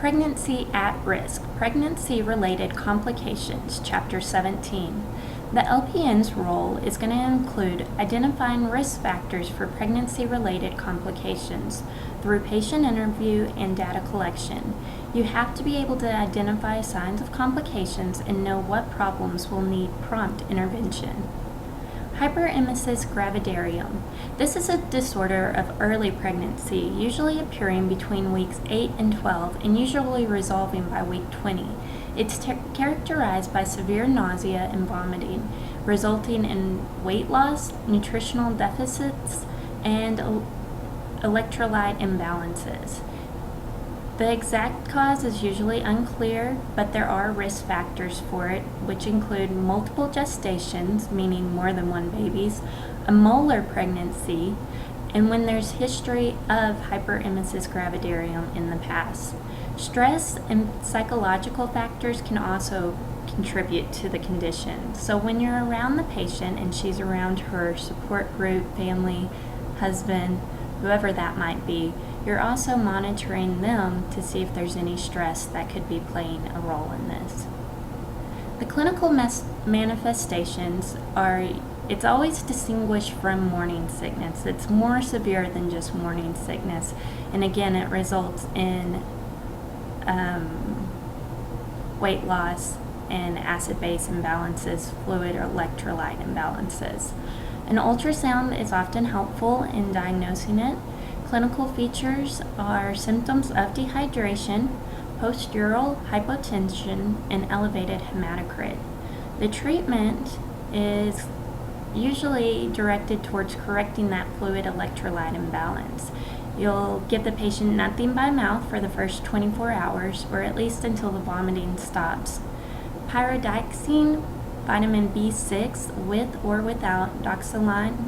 Pregnancy at Risk, Pregnancy-Related Complications, Chapter 17. The LPN's role is going to include identifying risk factors for pregnancy-related complications through patient interview and data collection. You have to be able to identify signs of complications and know what problems will need prompt intervention. Hyperemesis gravidarum. This is a disorder of early pregnancy, usually appearing between weeks 8 and 12 and usually resolving by week 20. It's characterized by severe nausea and vomiting, resulting in weight loss, nutritional deficits, and electrolyte imbalances. The exact cause is usually unclear, but there are risk factors for it, which include multiple gestations, meaning more than one babies, a molar pregnancy, and when there's history of hyperemesis gravidarum in the past. Stress and psychological factors can also contribute to the condition. So when you're around the patient and she's around her support group, family, husband, whoever that might be, you're also monitoring them to see if there's any stress that could be playing a role in this. The clinical manifestations are, it's always distinguished from morning sickness. It's more severe than just morning sickness. And again, it results in weight loss and acid-base imbalances, fluid or electrolyte imbalances. An ultrasound is often helpful in diagnosing it. Clinical features are symptoms of dehydration, postural hypotension, and elevated hematocrit. The treatment is usually directed towards correcting that fluid electrolyte imbalance. You'll give the patient nothing by mouth for the first 24 hours, or at least until the vomiting stops. Pyridoxine, vitamin B6 with or without doxylamine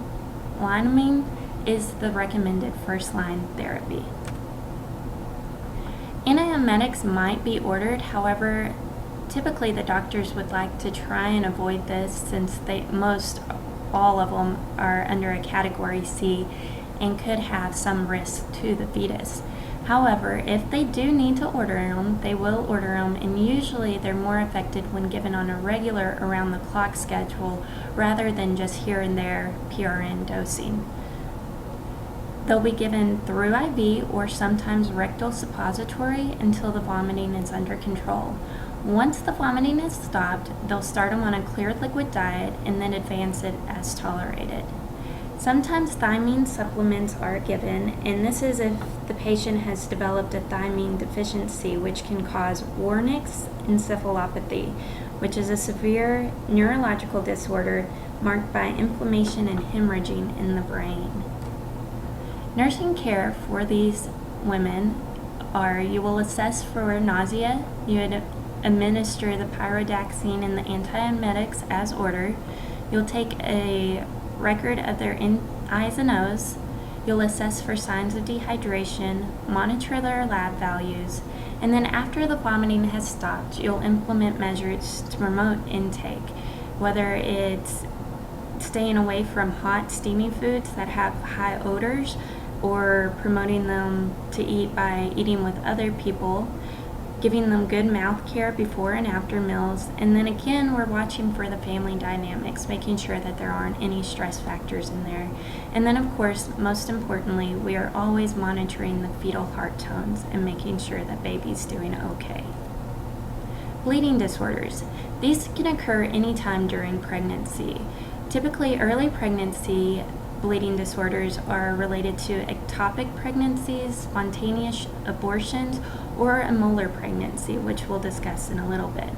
is the recommended first-line therapy. Antiemetics might be ordered, however, typically the doctors would like to try and avoid this since all of them are under a category C and could have some risk to the fetus. However, if they do need to order them, they will order them, and usually they're more effective when given on a regular around-the-clock schedule rather than just here and there PRN dosing. They'll be given through IV or sometimes rectal suppository until the vomiting is under control. Once the vomiting is stopped, they'll start them on a clear liquid diet and then advance it as tolerated. Sometimes thiamine supplements are given, and this is if the patient has developed a thiamine deficiency, which can cause Wernicke's encephalopathy, which is a severe neurological disorder marked by inflammation and hemorrhaging in the brain. Nursing care for these women are, you will assess for nausea, you would administer the pyridoxine and the antiemetics as ordered, you'll take a record of their I's and O's, you'll assess for signs of dehydration, monitor their lab values, and then after the vomiting has stopped, you'll implement measures to promote intake, whether it's staying away from hot, steamy foods that have high odors, or promoting them to eat by eating with other people, giving them good mouth care before and after meals, and then again we're watching for the family dynamics, making sure that there aren't any stress factors in there. And then of course, most importantly, we are always monitoring the fetal heart tones and making sure that baby's doing okay. Bleeding disorders. These can occur anytime during pregnancy. Typically, early pregnancy bleeding disorders are related to ectopic pregnancies, spontaneous abortions, or a molar pregnancy, which we'll discuss in a little bit.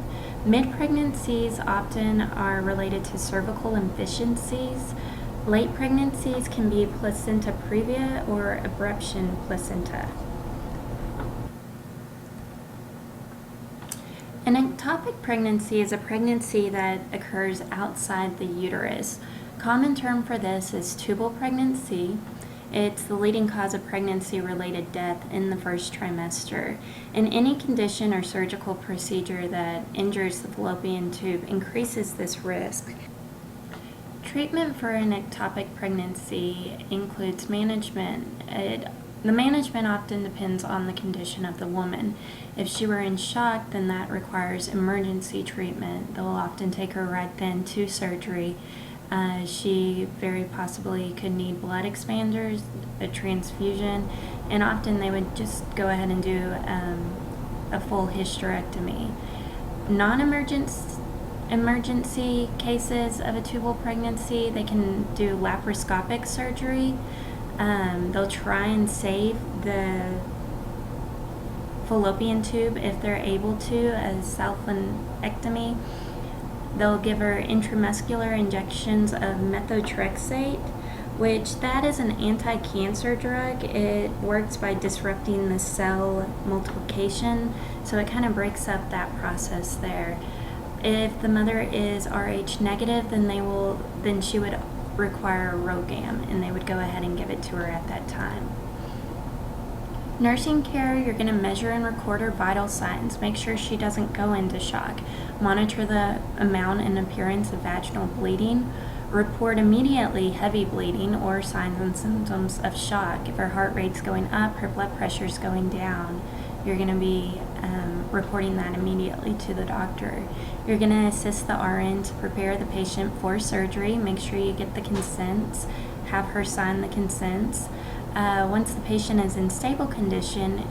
Mid-pregnancies often are related to cervical inefficiencies. Late pregnancies can be placenta previa or abruption placenta. An ectopic pregnancy is a pregnancy that occurs outside the uterus. Common term for this is tubal pregnancy. It's the leading cause of pregnancy-related death in the first trimester. And any condition or surgical procedure that injures the fallopian tube increases this risk. Treatment for an ectopic pregnancy includes management. It The management often depends on the condition of the woman. If she were in shock, then that requires emergency treatment. They'll often take her right then to surgery. She very possibly could need blood expanders, a transfusion, and often they would just go ahead and do a full hysterectomy. Non-emergency cases of a tubal pregnancy, they can do laparoscopic surgery. They'll try and save the fallopian tube if they're able to, as salpingectomy. They'll give her intramuscular injections of methotrexate, which that is an anti-cancer drug. It works by disrupting the cell multiplication, so it kind of breaks up that process there. If the mother is Rh negative, then she would require RhoGAM, and they would go ahead and give it to her at that time. Nursing care, you're going to measure and record her vital signs. Make sure she doesn't go into shock. Monitor the amount and appearance of vaginal bleeding. Report immediately heavy bleeding or signs and symptoms of shock. If her heart rate's going up, her blood pressure's going down, you're going to be reporting that immediately to the doctor. You're going to assist the RN to prepare the patient for surgery. Make sure you get the consents. Have her sign the consents. Once the patient is in stable condition,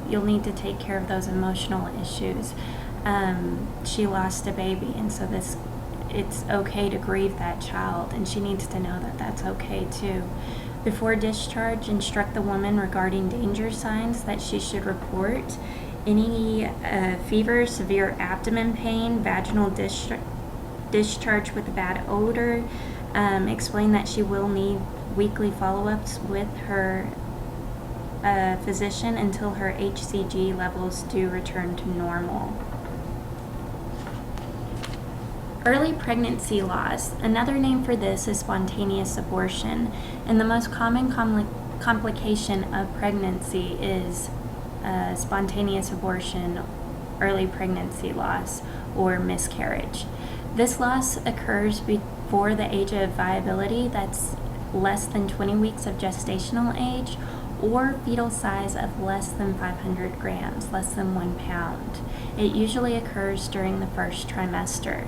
you'll need to take care of those emotional issues. She lost a baby, and so it's okay to grieve that child, and she needs to know that that's okay too. Before discharge, instruct the woman regarding danger signs that she should report. Any fever, severe abdomen pain, vaginal discharge with a bad odor. Explain that she will need weekly follow-ups with her physician until her HCG levels do return to normal. Early pregnancy loss. Another name for this is spontaneous abortion, and the most common complication of pregnancy is spontaneous abortion, early pregnancy loss, or miscarriage. This loss occurs before the age of viability, that's less than 20 weeks of gestational age, or fetal size of less than 500 grams, less than 1 pound. It usually occurs during the first trimester.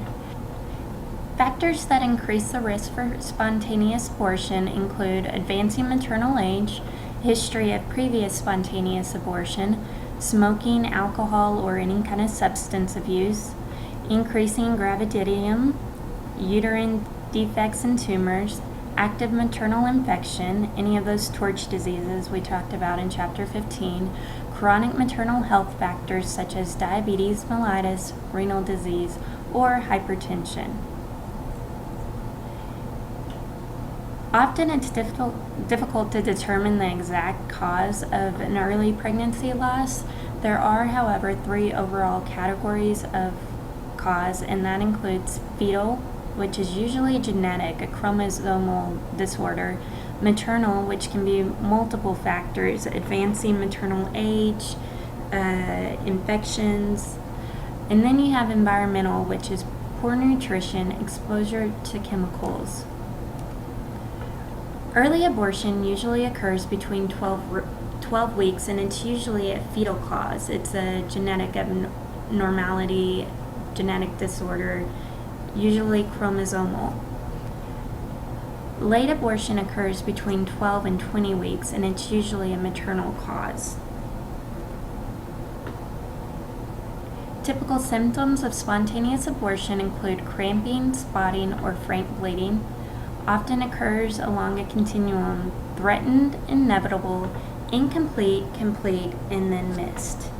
Factors that increase the risk for spontaneous abortion include advancing maternal age, history of previous spontaneous abortion, smoking, alcohol, or any kind of substance abuse, increasing gravidium, uterine defects and tumors, active maternal infection, any of those torch diseases we talked about in Chapter 15, chronic maternal health factors such as diabetes mellitus, renal disease, or hypertension. Often it's difficult to determine the exact cause of an early pregnancy loss. There are, however, 3 overall categories of cause, and that includes fetal, which is usually genetic, a chromosomal disorder, maternal, which can be multiple factors, advancing maternal age, infections, and then you have environmental, which is poor nutrition, exposure to chemicals. Early abortion usually occurs between 12 weeks, and it's usually a fetal cause. It's a genetic abnormality, genetic disorder, usually chromosomal. Late abortion occurs between 12 and 20 weeks, and it's usually a maternal cause. Typical symptoms of spontaneous abortion include cramping, spotting, or frank bleeding. Often occurs along a continuum: threatened, inevitable, incomplete, complete, and then missed.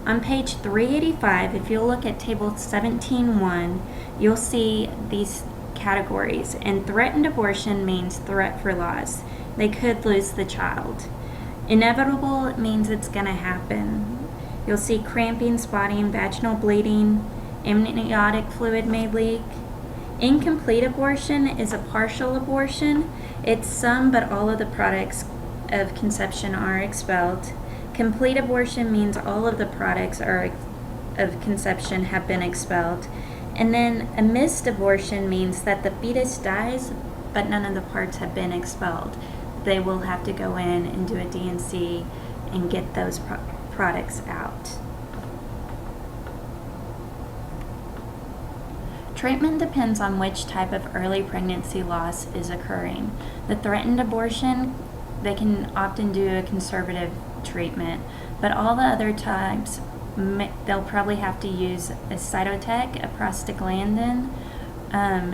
On page 385, if you'll look at table 17.1, you'll see these categories, and threatened abortion means threat for loss. They could lose the child. Inevitable, it means it's going to happen. You'll see cramping, spotting, vaginal bleeding, amniotic fluid may leak. Incomplete abortion is a partial abortion. It's some but all of the products of conception are expelled. Complete abortion means all of the products of conception have been expelled. And then a missed abortion means that the fetus dies, but none of the parts have been expelled. they will have to go in and do a D&C and get those products out. Treatment depends on which type of early pregnancy loss is occurring. The threatened abortion, they can often do a conservative treatment, but all the other types, they'll probably have to use a Cytotec, a prostaglandin.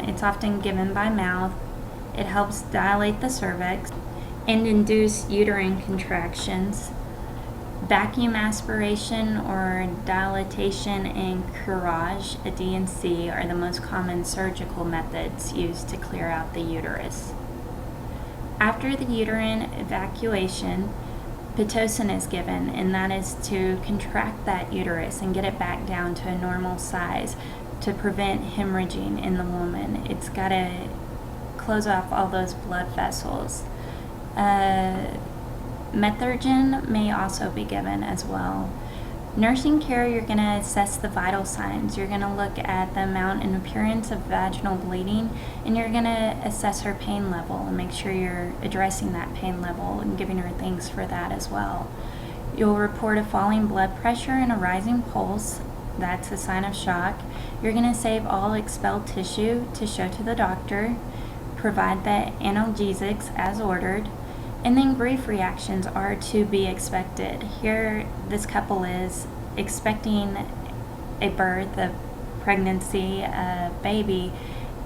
It's often given by mouth. It helps dilate the cervix and induce uterine contractions. Vacuum aspiration or dilatation and curage, a D&C, are the most common surgical methods used to clear out the uterus. After the uterine evacuation, Pitocin is given, and that is to contract that uterus and get it back down to a normal size to prevent hemorrhaging in the woman. It's got to close off all those blood vessels. Methergin may also be given as well. Nursing care, you're going to assess the vital signs. You're going to look at the amount and appearance of vaginal bleeding, and you're going to assess her pain level and make sure you're addressing that pain level and giving her things for that as well. You'll report a falling blood pressure and a rising pulse. That's a sign of shock. You're going to save all expelled tissue to show to the doctor, provide the analgesics as ordered, and then grief reactions are to be expected. Here, this couple is expecting a birth, a pregnancy, a baby,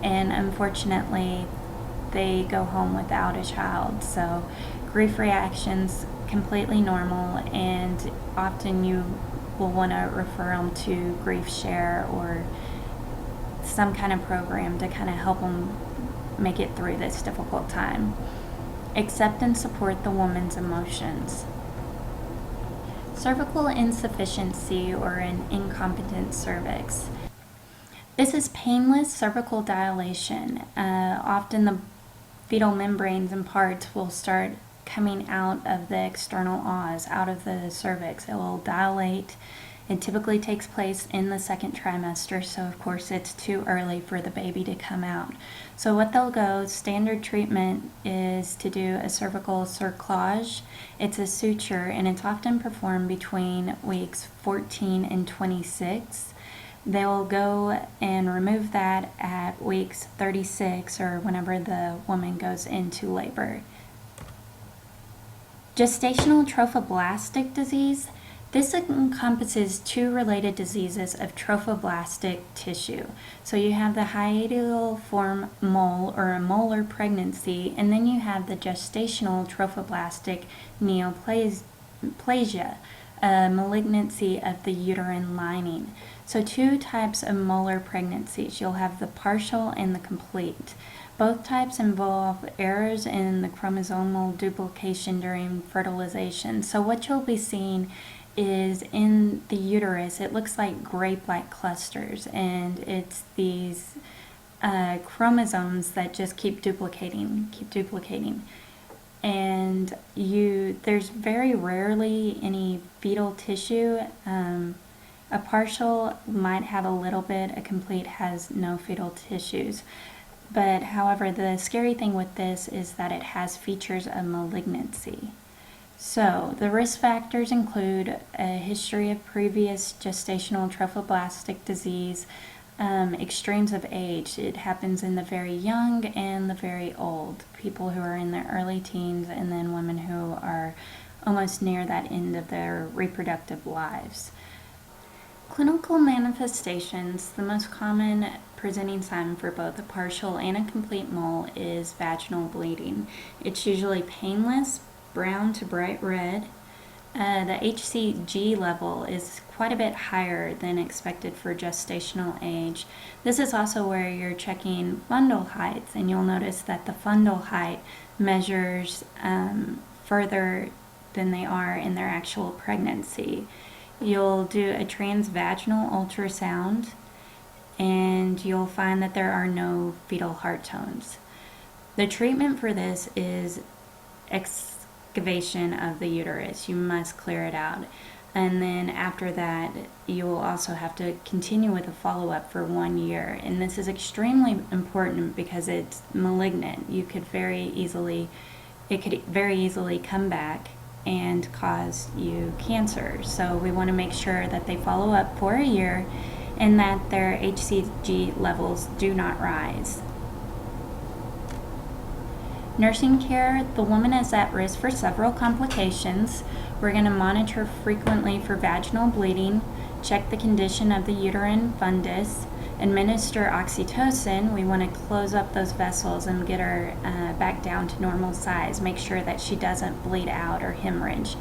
and unfortunately, they go home without a child. So, grief reactions completely normal, and often you will want to refer them to Grief Share or some kind of program to kind of help them make it through this difficult time. Accept and support the woman's emotions. Cervical insufficiency or an incompetent cervix. This is painless cervical dilation. Often the fetal membranes and parts will start coming out of the external os, out of the cervix. It will dilate. It typically takes place in the second trimester, so of course it's too early for the baby to come out. So what they'll go, standard treatment is to do a cervical cerclage. It's a suture, and it's often performed between weeks 14 and 26. They will go and remove that at weeks 36 or whenever the woman goes into labor. Gestational trophoblastic disease. This encompasses two related diseases of trophoblastic tissue. So you have the hiatal-form mole or a molar pregnancy, and then you have the gestational trophoblastic neoplasia, a malignancy of the uterine lining. So two types of molar pregnancies. You'll have the partial and the complete. Both types involve errors in the chromosomal duplication during fertilization. So what you'll be seeing is in the uterus, it looks like grape-like clusters, and it's these chromosomes that just keep duplicating. And there's very rarely any fetal tissue. A partial might have a little bit, a complete has no fetal tissues. But however, the scary thing with this is that it has features of malignancy. So, the risk factors include a history of previous gestational trophoblastic disease, extremes of age. It happens in the very young and the very old, people who are in their early teens, and then women who are almost near that end of their reproductive lives. Clinical manifestations, the most common presenting sign for both a partial and a complete mole is vaginal bleeding. It's usually painless, brown to bright red. The HCG level is quite a bit higher than expected for gestational age. This is also where you're checking fundal heights, and you'll notice that the fundal height measures further than they are in their actual pregnancy. You'll do a transvaginal ultrasound, and you'll find that there are no fetal heart tones. The treatment for this is excavation of the uterus. You must clear it out. And then after that, you will also have to continue with a follow-up for 1 year. And this is extremely important because it's malignant. You could very easily it could very easily come back and cause you cancer. So we want to make sure that they follow up for a year and that their HCG levels do not rise. Nursing care, the woman is at risk for several complications. We're going to monitor frequently for vaginal bleeding, check the condition of the uterine fundus, administer oxytocin. We want to close up those vessels and get her back down to normal size, make sure that she doesn't bleed out or hemorrhage.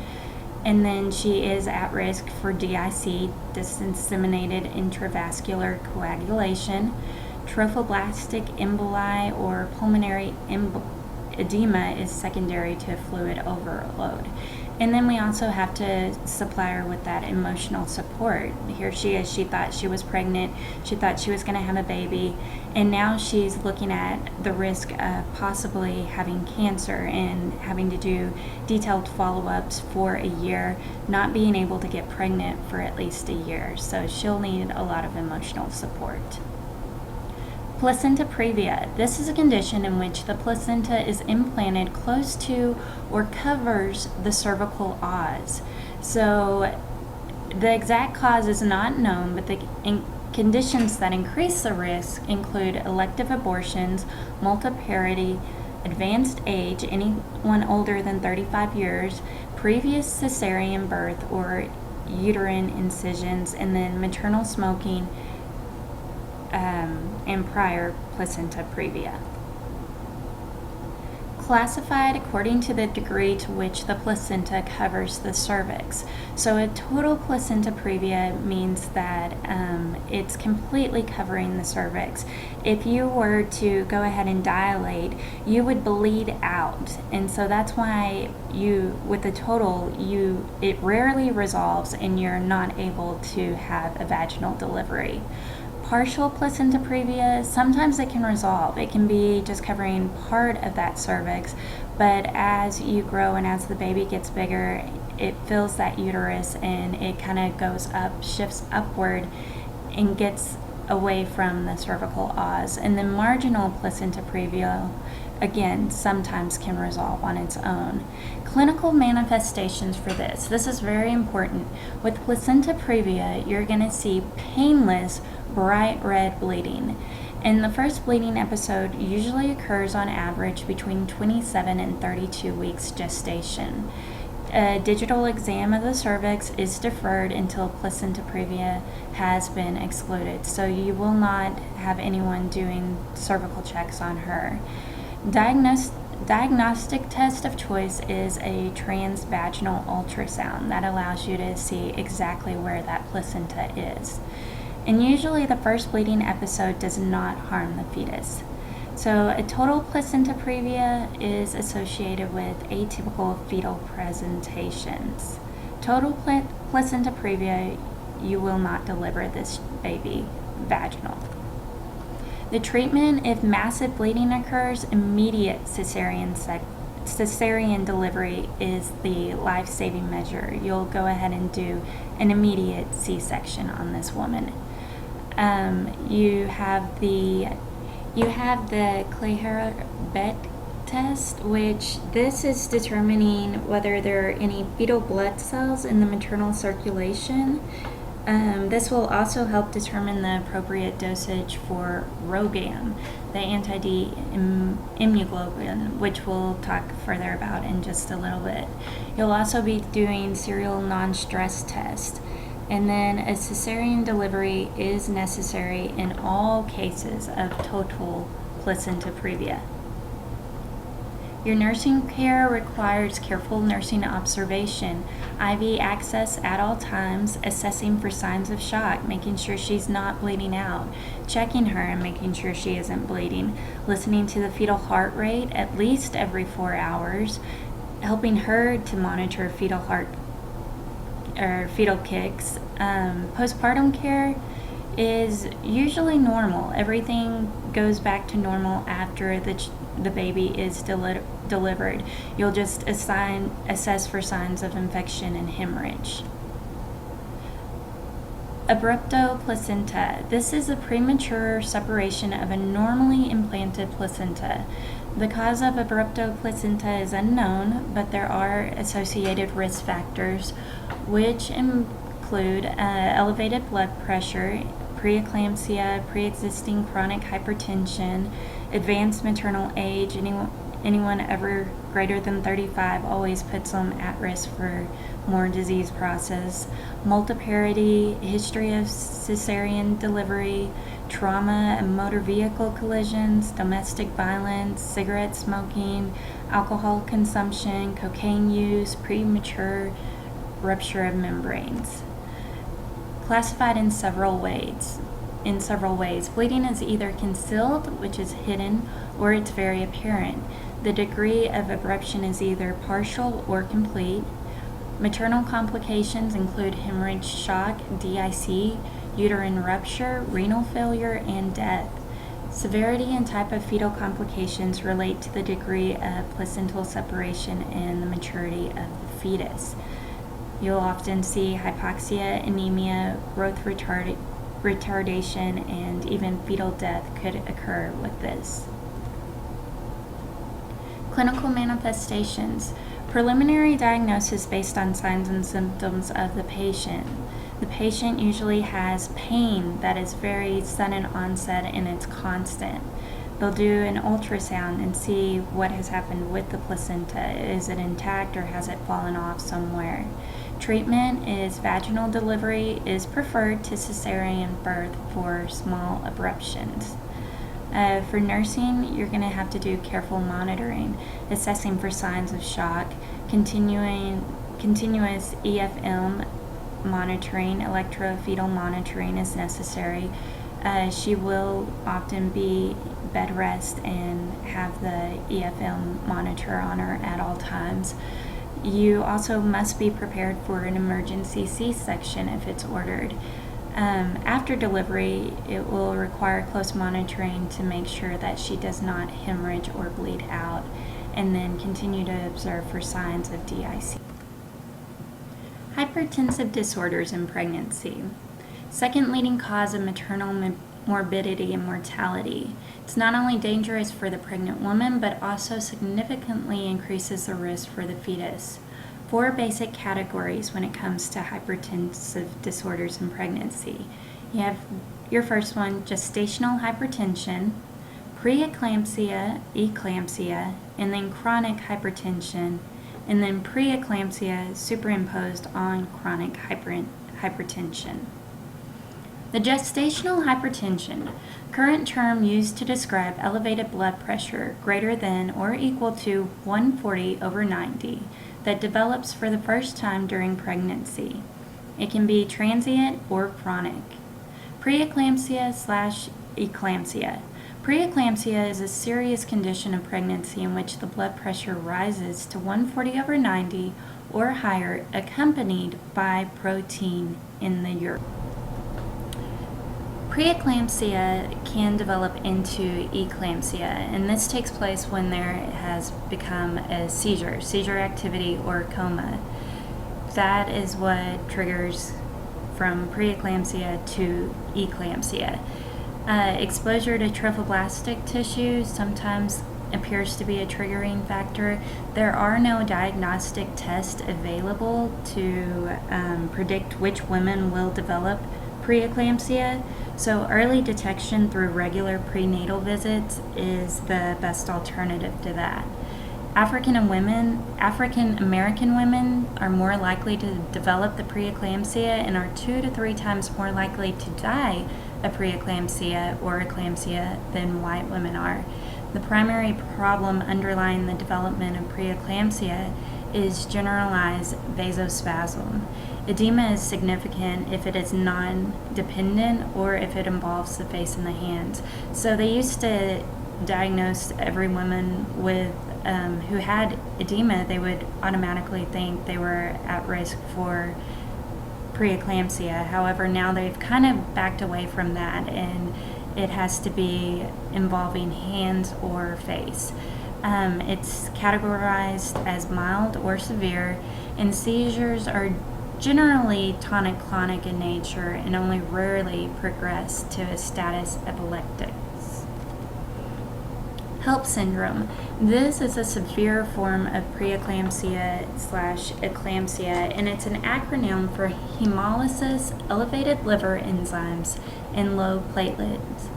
And then she is at risk for DIC, disseminated intravascular coagulation, trophoblastic emboli, or pulmonary edema is secondary to fluid overload. And then we also have to supply her with that emotional support. Here she is, she thought she was pregnant, she thought she was going to have a baby, and now she's looking at the risk of possibly having cancer and having to do detailed follow-ups for a year, not being able to get pregnant for at least a year. So she'll need a lot of emotional support. Placenta previa. This is a condition in which the placenta is implanted close to or covers the cervical os. So the exact cause is not known, but the conditions that increase the risk include elective abortions, multiparity, advanced age, anyone older than 35 years, previous cesarean birth or uterine incisions, and then maternal smoking, and prior placenta previa. Classified according to the degree to which the placenta covers the cervix. So a total placenta previa means that it's completely covering the cervix. If you were to go ahead and dilate, you would bleed out, and so that's why with the total, it rarely resolves and you're not able to have a vaginal delivery. Partial placenta previa, sometimes it can resolve. It can be just covering part of that cervix, but as you grow and as the baby gets bigger, it fills that uterus and it kind of goes up, shifts upward, and gets away from the cervical os. And the marginal placenta previa, again, sometimes can resolve on its own. Clinical manifestations for this. This is very important. With placenta previa, you're going to see painless, bright red bleeding. And the first bleeding episode usually occurs on average between 27 and 32 weeks gestation. A digital exam of the cervix is deferred until placenta previa has been excluded, so you will not have anyone doing cervical checks on her. Diagnostic test of choice is a transvaginal ultrasound that allows you to see exactly where that placenta is. And usually the first bleeding episode does not harm the fetus. So a total placenta previa is associated with atypical fetal presentations. Total placenta previa, you will not deliver this baby vaginal. The treatment, if massive bleeding occurs, immediate cesarean delivery is the life-saving measure. You'll go ahead and do an immediate C-section on this woman. You have the Kleihara-Beck test, which this is determining whether there are any fetal blood cells in the maternal circulation. This will also help determine the appropriate dosage for RhoGAM, the anti-D immunoglobulin, which we'll talk further about in just a little bit. You'll also be doing serial non-stress test. And then a cesarean delivery is necessary in all cases of total placenta previa. Your nursing care requires careful nursing observation, IV access at all times, assessing for signs of shock, making sure she's not bleeding out, checking her and making sure she isn't bleeding, listening to the fetal heart rate at least every 4 hours, helping her to monitor fetal heart or fetal kicks. Postpartum care is usually normal. Everything goes back to normal after the baby is delivered. You'll just assess for signs of infection and hemorrhage. Abrupto placenta. This is a premature separation of a normally implanted placenta. The cause of abrupto placenta is unknown, but there are associated risk factors, which include elevated blood pressure, preeclampsia, pre-existing chronic hypertension, advanced maternal age. Anyone ever greater than 35 always puts them at risk for more disease process, multiparity, history of cesarean delivery, trauma and motor vehicle collisions, domestic violence, cigarette smoking, alcohol consumption, cocaine use, premature rupture of membranes. Classified in several ways. Bleeding is either concealed, which is hidden, or it's very apparent. The degree of abruption is either partial or complete. Maternal complications include hemorrhage, shock, DIC, uterine rupture, renal failure, and death. Severity and type of fetal complications relate to the degree of placental separation and the maturity of the fetus. You'll often see hypoxia, anemia, growth retardation, and even fetal death could occur with this. Clinical manifestations. Preliminary diagnosis based on signs and symptoms of the patient. The patient usually has pain that is very sudden onset and it's constant. They'll do an ultrasound and see what has happened with the placenta. Is it intact or has it fallen off somewhere? Treatment is vaginal delivery is preferred to cesarean birth for small abruptions. For nursing, you're going to have to do careful monitoring, assessing for signs of shock, continuous EFM monitoring, electrofetal monitoring is necessary. She will often be bed rest and have the EFM monitor on her at all times. You also must be prepared for an emergency C-section if it's ordered. After delivery, it will require close monitoring to make sure that she does not hemorrhage or bleed out, and then continue to observe for signs of DIC. Hypertensive disorders in pregnancy. Second leading cause of maternal morbidity and mortality. It's not only dangerous for the pregnant woman, but also significantly increases the risk for the fetus. 4 basic categories when it comes to hypertensive disorders in pregnancy. You have your first one, gestational hypertension, preeclampsia, eclampsia, and then chronic hypertension, and then preeclampsia superimposed on chronic hypertension. The gestational hypertension, current term used to describe elevated blood pressure greater than or equal to 140/90 that develops for the first time during pregnancy. It can be transient or chronic. Preeclampsia/eclampsia. Preeclampsia is a serious condition of pregnancy in which the blood pressure rises to 140/90 or higher, accompanied by protein in the urine. Preeclampsia can develop into eclampsia, and this takes place when there has become a seizure activity, or coma. That is what triggers from preeclampsia to eclampsia. Exposure to trophoblastic tissue sometimes appears to be a triggering factor. There are no diagnostic tests available to predict which women will develop preeclampsia, so early detection through regular prenatal visits is the best alternative to that. African American women are more likely to develop the preeclampsia and are 2 to 3 times more likely to die of preeclampsia or eclampsia than white women are. The primary problem underlying the development of preeclampsia is generalized vasospasm. Edema is significant if it is non-dependent or if it involves the face and the hands. So they used to diagnose every woman with who had edema. They would automatically think they were at risk for preeclampsia. However, now they've kind of backed away from that, and it has to be involving hands or face. It's categorized as mild or severe, and seizures are generally tonic-clonic in nature and only rarely progress to a status epilepticus. HELP syndrome. This is a severe form of preeclampsia/eclampsia, and it's an acronym for hemolysis, elevated liver enzymes, and low platelets.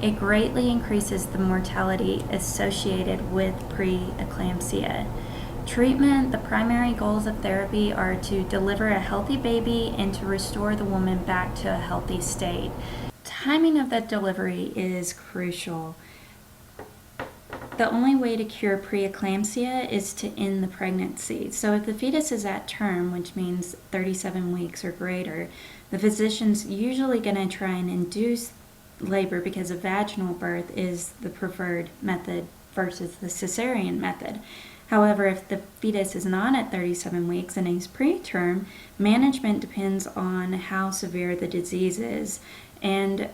It greatly increases the mortality associated with preeclampsia. Treatment, the primary goals of therapy are to deliver a healthy baby and to restore the woman back to a healthy state. Timing of the delivery is crucial. The only way to cure preeclampsia is to end the pregnancy. So if the fetus is at term, which means 37 weeks or greater, the physician's usually going to try and induce labor because a vaginal birth is the preferred method versus the cesarean method. However, if the fetus is not at 37 weeks and is preterm, management depends on how severe the disease is and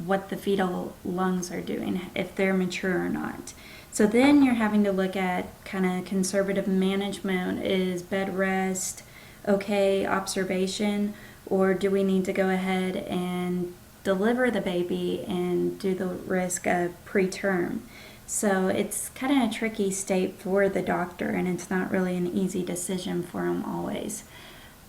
what the fetal lungs are doing, if they're mature or not. So then you're having to look at kind of conservative management. Is bed rest okay, observation, or do we need to go ahead and deliver the baby and do the risk of preterm? So it's kind of a tricky state for the doctor, and it's not really an easy decision for them always.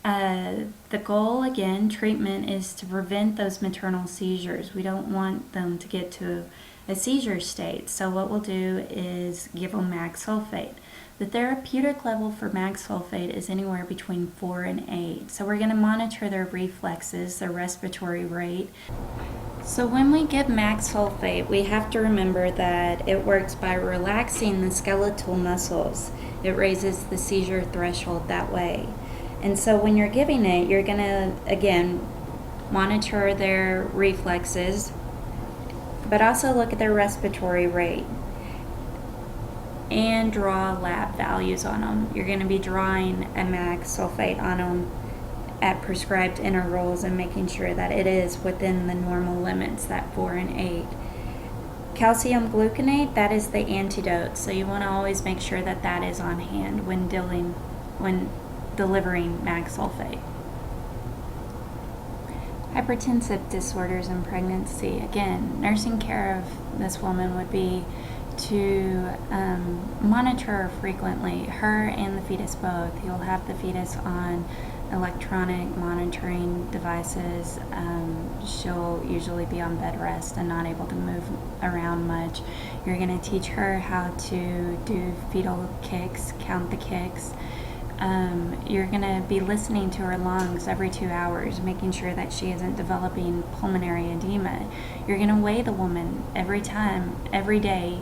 The goal, again, treatment, is to prevent those maternal seizures. We don't want them to get to a seizure state. So what we'll do is give them mag sulfate. The therapeutic level for mag sulfate is anywhere between 4 and 8. So we're going to monitor their reflexes, their respiratory rate. So when we give mag sulfate, we have to remember that it works by relaxing the skeletal muscles. It raises the seizure threshold that way. And so when you're giving it, you're going to, again, monitor their reflexes, but also look at their respiratory rate and draw lab values on them. You're going to be drawing a mag sulfate on them at prescribed intervals and making sure that it is within the normal limits, that 4 and 8. Calcium gluconate, that is the antidote, so you want to always make sure that that is on hand when delivering mag sulfate. Hypertensive disorders in pregnancy. Again, nursing care of this woman would be to monitor her frequently, her and the fetus both. You'll have the fetus on electronic monitoring devices. She'll usually be on bed rest and not able to move around much. You're going to teach her how to do fetal kicks, count the kicks. You're going to be listening to her lungs every 2 hours, making sure that she isn't developing pulmonary edema. You're going to weigh the woman every day,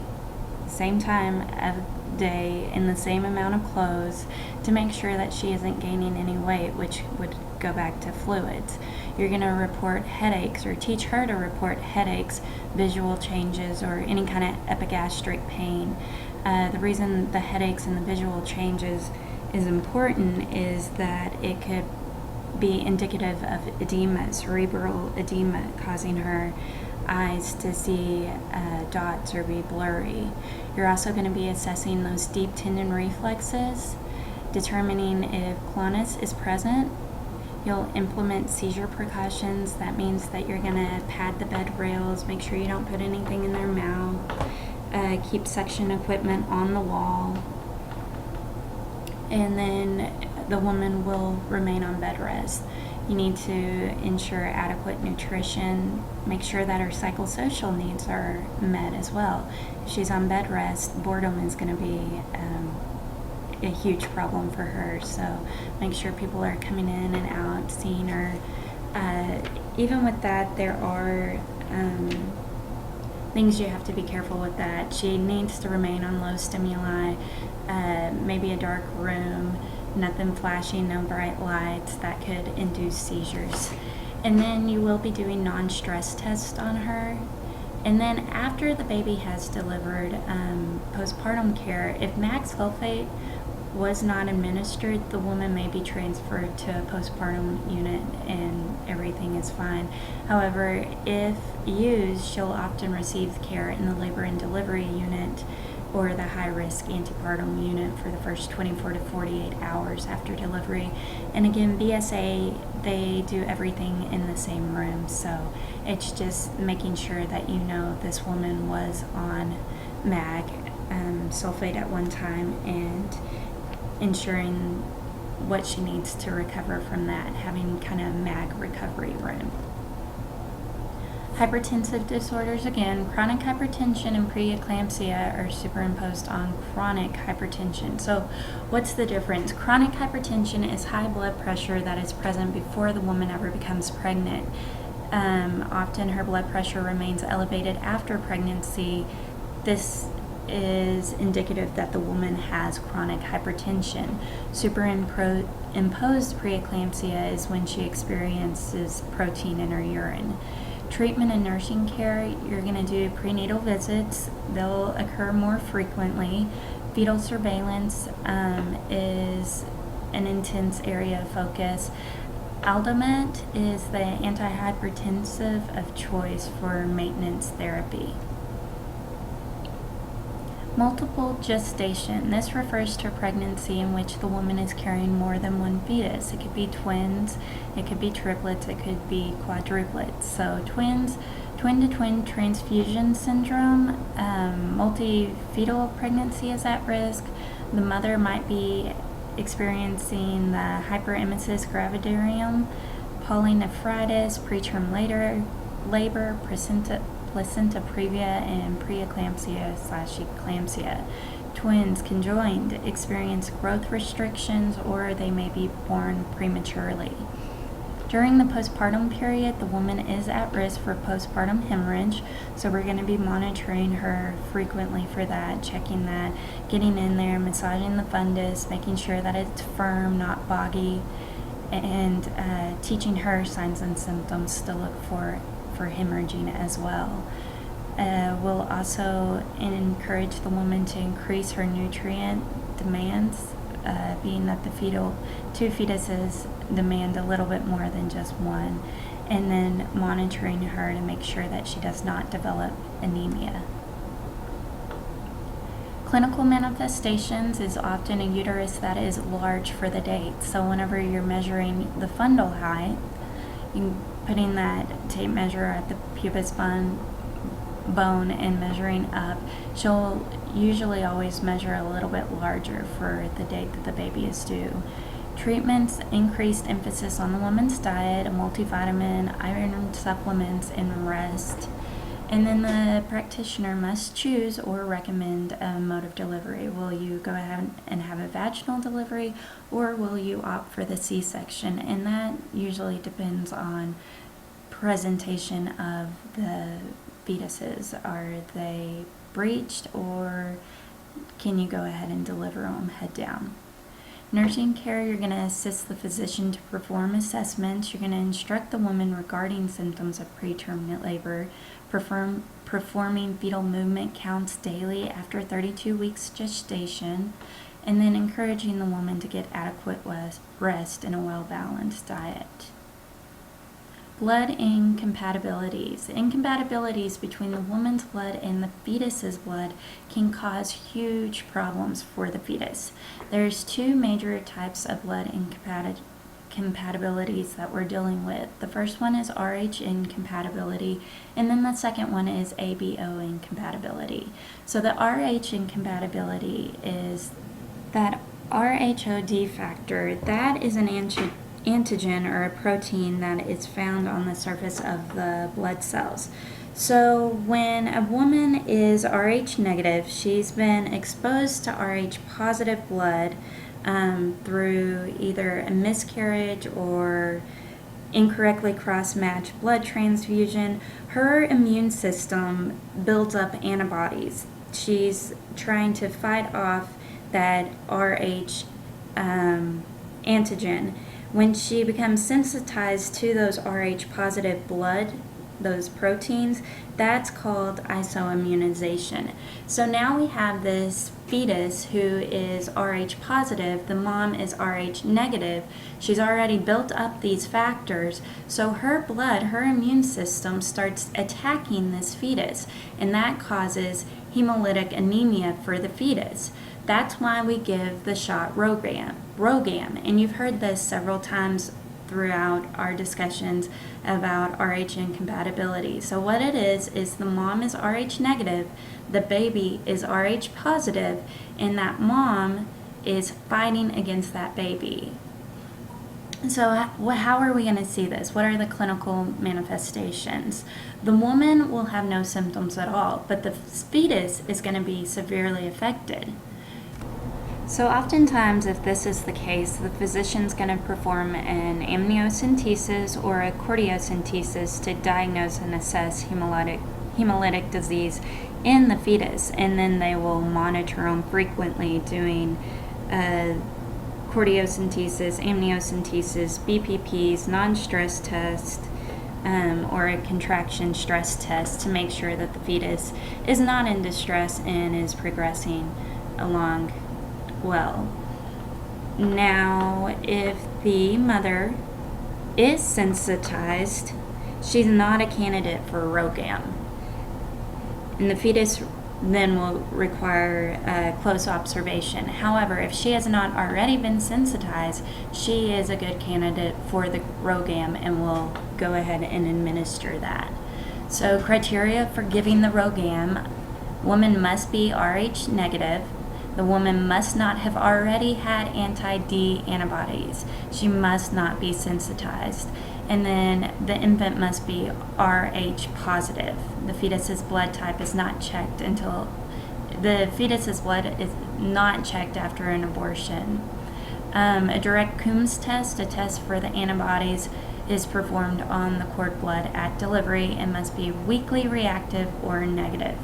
same time of day, in the same amount of clothes, to make sure that she isn't gaining any weight, which would go back to fluids. You're going to report headaches, or teach her to report headaches, visual changes, or any kind of epigastric pain. The reason the headaches and the visual changes is important is that it could be indicative of edema, cerebral edema, causing her eyes to see dots or be blurry. You're also going to be assessing those deep tendon reflexes, determining if clonus is present. You'll implement seizure precautions. That means that you're going to pad the bed rails, make sure you don't put anything in their mouth, keep suction equipment on the wall, and then the woman will remain on bed rest. You need to ensure adequate nutrition, make sure that her psychosocial needs are met as well. If she's on bed rest, boredom is going to be a huge problem for her, so make sure people are coming in and out, seeing her. Even with that, there are things you have to be careful with that. She needs to remain on low stimuli, maybe a dark room, nothing flashing, no bright lights that could induce seizures. And then you will be doing non-stress tests on her. And then after the baby has delivered, postpartum care, if mag sulfate was not administered, the woman may be transferred to a postpartum unit and everything is fine. However, if used, she'll often receive care in the labor and delivery unit or the high-risk antepartum unit for the first 24 to 48 hours after delivery. And again, BSA, they do everything in the same room, so it's just making sure that you know this woman was on MAG, sulfate at one time, and ensuring what she needs to recover from that, having kind of MAG recovery room. Hypertensive disorders, again, chronic hypertension and preeclampsia are superimposed on chronic hypertension. So what's the difference? Chronic hypertension is high blood pressure that is present before the woman ever becomes pregnant. Often her blood pressure remains elevated after pregnancy. This is indicative that the woman has chronic hypertension. Superimposed preeclampsia is when she experiences protein in her urine. Treatment and nursing care, you're going to do prenatal visits. They'll occur more frequently. Fetal surveillance is an intense area of focus. Aldomet is the antihypertensive of choice for maintenance therapy. Multiple gestation. This refers to a pregnancy in which the woman is carrying more than one fetus. It could be twins, it could be triplets, it could be quadruplets. So twins, twin-to-twin transfusion syndrome, multifetal pregnancy is at risk. The mother might be experiencing the hyperemesis gravidarum, polynephritis, preterm labor, placenta previa, and preeclampsia/eclampsia. Twins conjoined experience growth restrictions, or they may be born prematurely. During the postpartum period, the woman is at risk for postpartum hemorrhage, so we're going to be monitoring her frequently for that, checking that, getting in there, massaging the fundus, making sure that it's firm, not boggy, and teaching her signs and symptoms to look for hemorrhaging as well. We'll also encourage the woman to increase her nutrient demands, being that the two fetuses demand a little bit more than just one, and then monitoring her to make sure that she does not develop anemia. Clinical manifestations is often a uterus that is large for the date. So whenever you're measuring the fundal height, putting that tape measure at the pubis bone and measuring up, she'll usually always measure a little bit larger for the date that the baby is due. Treatments, increased emphasis on the woman's diet, a multivitamin, iron supplements, and rest. And then the practitioner must choose or recommend a mode of delivery. Will you go ahead and have a vaginal delivery, or will you opt for the C-section? And that usually depends on presentation of the fetuses. Are they breached, or can you go ahead and deliver them head down? Nursing care, you're going to assist the physician to perform assessments. You're going to instruct the woman regarding symptoms of preterm labor, performing fetal movement counts daily after 32 weeks gestation, and then encouraging the woman to get adequate rest and a well-balanced diet. Blood incompatibilities. Incompatibilities between the woman's blood and the fetus's blood can cause huge problems for the fetus. There's two major types of blood incompatibilities that we're dealing with. The first one is Rh incompatibility, and then the second one is ABO incompatibility. So the Rh incompatibility is that RHOD factor. That is an antigen or a protein that is found on the surface of the blood cells. So when a woman is Rh negative, she's been exposed to Rh positive blood through either a miscarriage or incorrectly cross-matched blood transfusion. Her immune system builds up antibodies. She's trying to fight off that Rh antigen. When she becomes sensitized to those Rh positive blood those proteins, that's called isoimmunization. So now we have this fetus who is Rh positive, the mom is Rh negative. She's already built up these factors, so her blood, her immune system starts attacking this fetus, and that causes hemolytic anemia for the fetus. That's why we give the shot RhoGAM. And you've heard this several times throughout our discussions about Rh incompatibility. So what it is the mom is Rh negative, the baby is Rh positive, and that mom is fighting against that baby. So how are we going to see this? What are the clinical manifestations? The woman will have no symptoms at all, but the fetus is going to be severely affected. So oftentimes, if this is the case, the physician's going to perform an amniocentesis or a choriocentesis to diagnose and assess hemolytic disease in the fetus, and then they will monitor them frequently doing choriocentesis, amniocentesis, BPPs, non-stress test, or a contraction stress test to make sure that the fetus is not in distress and is progressing along well. Now, if the mother is sensitized, she's not a candidate for RhoGAM. And the fetus then will require close observation. However, if she has not already been sensitized, she is a good candidate for the RhoGAM and will go ahead and administer that. So criteria for giving the RhoGAM: woman must be Rh negative. The woman must not have already had anti-D antibodies. She must not be sensitized. And then the infant must be Rh positive. The fetus's blood type is not checked until the fetus's blood is not checked after an abortion. A direct Coombs test, a test for the antibodies, is performed on the cord blood at delivery and must be weakly reactive or negative.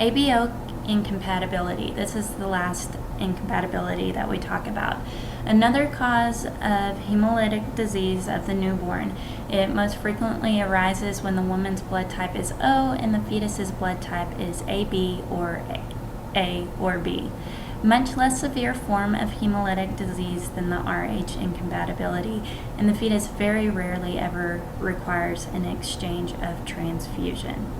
ABO incompatibility. This is the last incompatibility that we talk about. Another cause of hemolytic disease of the newborn. It most frequently arises when the woman's blood type is O and the fetus's blood type is AB or A or B. Much less severe form of hemolytic disease than the Rh incompatibility, and the fetus very rarely ever requires an exchange of transfusion.